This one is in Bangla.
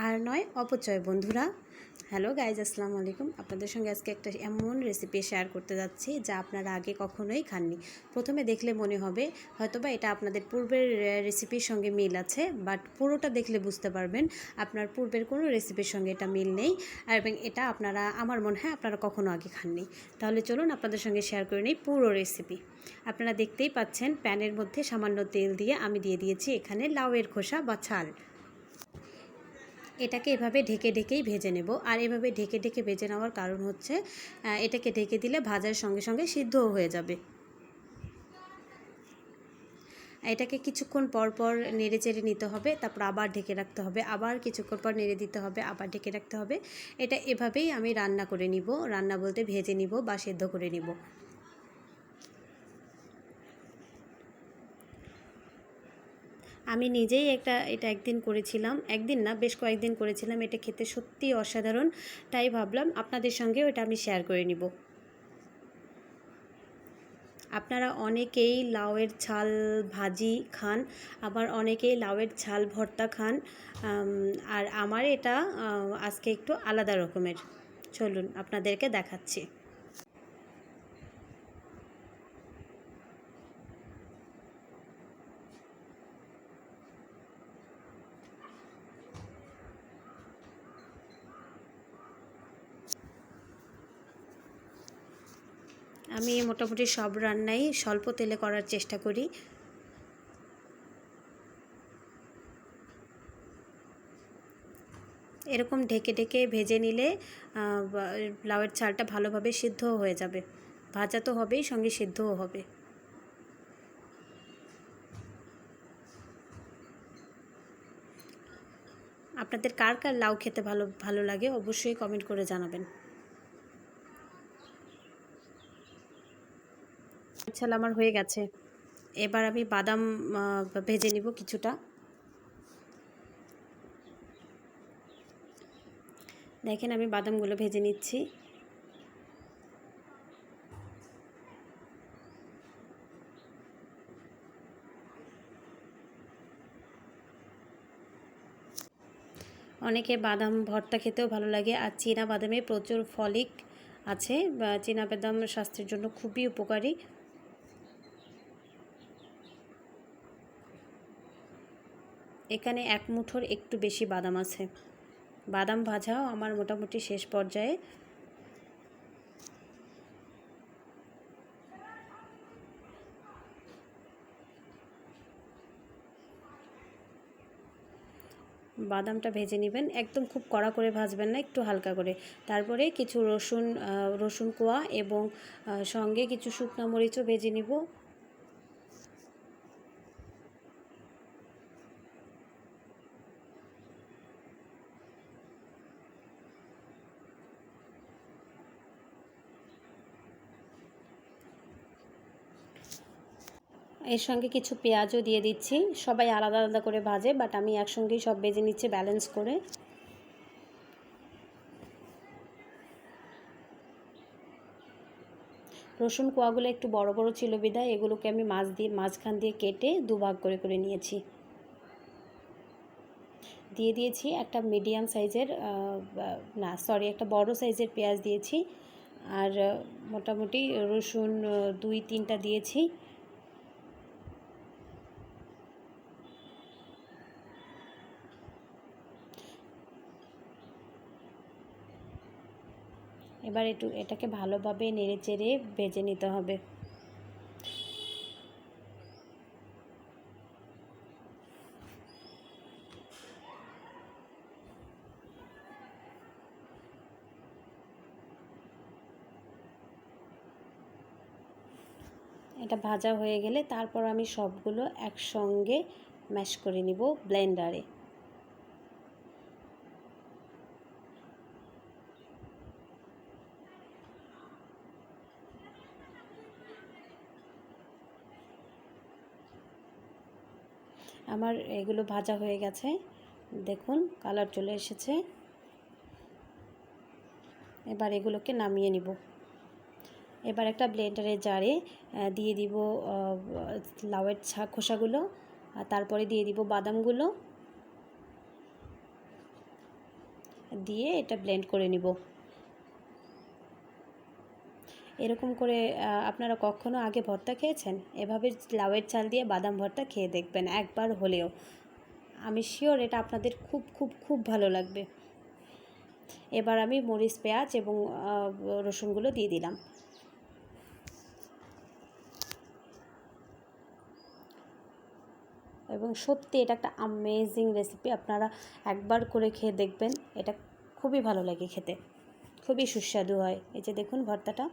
আর নয় অপচয়। বন্ধুরা, হ্যালো গাইজ, আসসালামু আলাইকুম। আপনাদের সঙ্গে আজকে একটা এমন রেসিপি শেয়ার করতে যাচ্ছি যা আপনারা আগে কখনোই খাননি। প্রথমে দেখলে মনে হবে হয়তোবা এটা আপনাদের পূর্বের রেসিপির সঙ্গে মিল আছে, বাট পুরোটা দেখলে বুঝতে পারবেন আপনার পূর্বের কোনো রেসিপির সঙ্গে এটা মিল নেই, আর এবং এটা আপনারা, আমার মনে হয় আপনারা কখনো আগে খাননি। তাহলে চলুন আপনাদের সঙ্গে শেয়ার করে নিই পুরো রেসিপি। আপনারা দেখতেই পাচ্ছেন, প্যানের মধ্যে সামান্য তেল দিয়ে আমি দিয়ে দিয়েছি এখানে লাউয়ের খোসা বা ছাল। এটাকে এভাবে ঢেকে ঢেকেই ভেজে নেব। আর এভাবে ঢেকে ঢেকে ভেজে নেওয়ার কারণ হচ্ছে এটাকে ঢেকে দিলে ভাজার সঙ্গে সঙ্গে সিদ্ধও হয়ে যাবে। এটাকে কিছুক্ষণ পর পর নেড়ে চেড়ে নিতে হবে, তারপর আবার ঢেকে রাখতে হবে, আবার কিছুক্ষণ পর নেড়ে দিতে হবে, আবার ঢেকে রাখতে হবে। এটা এভাবেই আমি রান্না করে নিব, রান্না বলতে ভেজে নিব বা সেদ্ধ করে নিব। আমি নিজেই এটা একদিন করেছিলাম, একদিন না বেশ কয়েকদিন করেছিলাম। এটা খেতে সত্যিই অসাধারণ, তাই ভাবলাম আপনাদের সঙ্গেও এটা আমি শেয়ার করে নিব। আপনারা অনেকেই লাউয়ের ছাল ভাজি খান, আবার অনেকেই লাউয়ের ছাল ভর্তা খান, আর আমার এটা আজকে একটু আলাদা রকমের। চলুন আপনাদেরকে দেখাচ্ছি। আমি মোটামুটি সব রান্নাই স্বল্প তেলে করার চেষ্টা করি। এরকম ঢেকে ঢেকে ভেজে নিলে লাউয়ের ছালটা ভালোভাবে সিদ্ধও হয়ে যাবে। ভাজা তো হবেই, সঙ্গে সিদ্ধও হবে। আপনাদের কার কার লাউ খেতে ভালো লাগে অবশ্যই কমেন্ট করে জানাবেন। ছাল আমার হয়ে গেছে। এবার আমি বাদাম ভেজে নিব কিছুটা। দেখেন আমি বাদামগুলো ভেজে নিচ্ছি। অনেকে বাদাম ভর্তা খেতেও ভালো লাগে। আর চীনা বাদামে প্রচুর ফলিক আছে, বা চীনা বাদাম স্বাস্থ্যের জন্য খুবই উপকারী। এখানে এক মুঠোর একটু বেশি বাদাম আছে। বাদাম ভাজাও আমার মোটামুটি শেষ পর্যায়ে। বাদামটা ভেজে নেবেন, একদম খুব কড়া করে ভাজবেন না, একটু হালকা করে। তারপরে কিছু রসুন কোয়া এবং সঙ্গে কিছু শুকনো মরিচও ভেজে নিব। এর সঙ্গে কিছু পেঁয়াজও দিয়ে দিচ্ছি। সবাই আলাদা আলাদা করে ভাজে, বাট আমি একসঙ্গেই সব ভেজে নিচ্ছি ব্যালেন্স করে। রসুন কোয়াগুলো একটু বড় বড় ছিল বিধায় এগুলোকে আমি মাঝখান দিয়ে কেটে দুভাগ করে করে নিয়েছি। দিয়ে দিয়েছি একটা মিডিয়াম সাইজের একটা বড় সাইজের পেঁয়াজ দিয়েছি। আর মোটামুটি রসুন 2-3টা দিয়েছি। এবার এটাকে ভালোভাবে নেড়ে চেড়ে ভেজে নিতে হবে। এটা ভাজা হয়ে গেলে তারপর আমি সবগুলো একসঙ্গে ম্যাশ করে নিব ব্লেন্ডারে। আমার এগুলো ভাজা হয়ে গেছে, দেখুন কালার চলে এসেছে। এবার এগুলোকে নামিয়ে নিব। এবার একটা ব্লেন্ডারের জারে দিয়ে দিব লাউয়ের খোসাগুলো, আর তারপরে দিয়ে দিব বাদামগুলো। দিয়ে এটা ব্লেন্ড করে নিব। এরকম করে আপনারা কখনো আগে ভর্তা খেয়েছেন? এভাবে লাউয়ের চাল দিয়ে বাদাম ভর্তা খেয়ে দেখবেন একবার হলেও। আমি শিওর এটা আপনাদের খুব খুব খুব ভালো লাগবে। এবার আমি মরিচ, পেঁয়াজ এবং রসুনগুলো দিয়ে দিলাম। এবং সত্যি এটা একটা আমেজিং রেসিপি, আপনারা একবার করে খেয়ে দেখবেন, এটা খুবই ভালো লাগে খেতে, খুবই সুস্বাদু হয়। এই যে দেখুন ভর্তাটা।